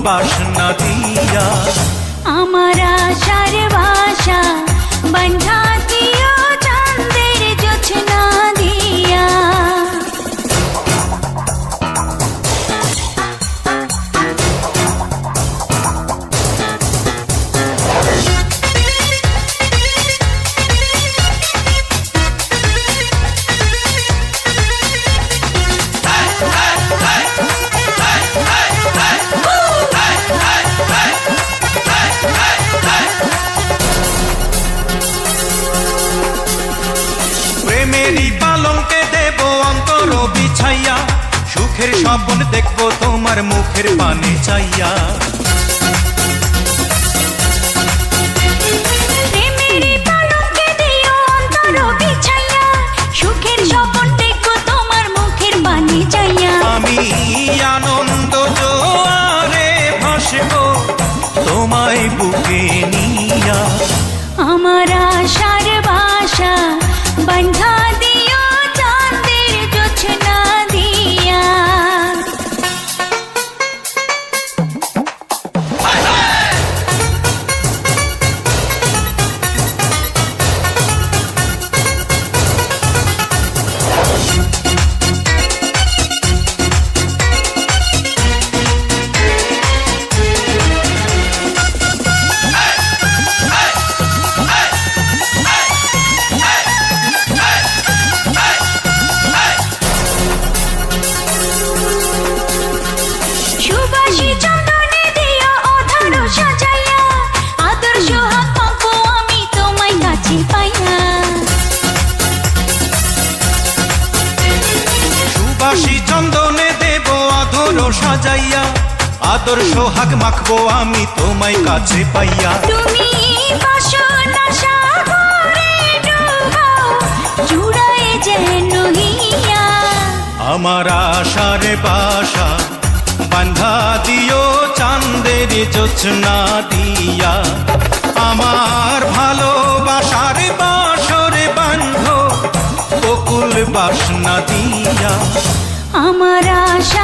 বাসনা দিয়া। আমার আশার বাসা বান্ধা দিও চাঁদের জোছনা দিয়া। প্রেমেরই পালঙ্কে দেব অন্তর বিছাইয়া, সুখের স্বপ্ন দেখবো তোমার মুখের পানে চাইয়া। প্রেমেরই পালঙ্কে দিও অন্তর বিছাইয়া, সুখের স্বপ্ন দেখবো তোমার মুখের পানে চাইয়া। আমি আনন্দ জোয়ারে ভাসবো তোমায় বুকে নিয়া। আমার আশার বাসা বান্ধা দিও চাঁদের জোছনা দিয়া। সুবাসী চন্দনে দিও অধর সাজাইয়া, আদর সোহাগ পাবো আমি তোমায় কাছে পাইয়া। সুবাসী চন্দনে দেব আদর সাজাইয়া, আদর সোহাগ মাখবো আমি তোমায় কাছে পাইয়া। তুমি বাসনা সাগরে ডুবাও, জুড়ায় যেন হিয়া। আমার আশার বাসা বান্ধা দিও চাঁদের জোছনা দিয়া। আমার ভালোবাসার বাসর বান্ধ বকুল বাসনা দিয়া। আমার আশা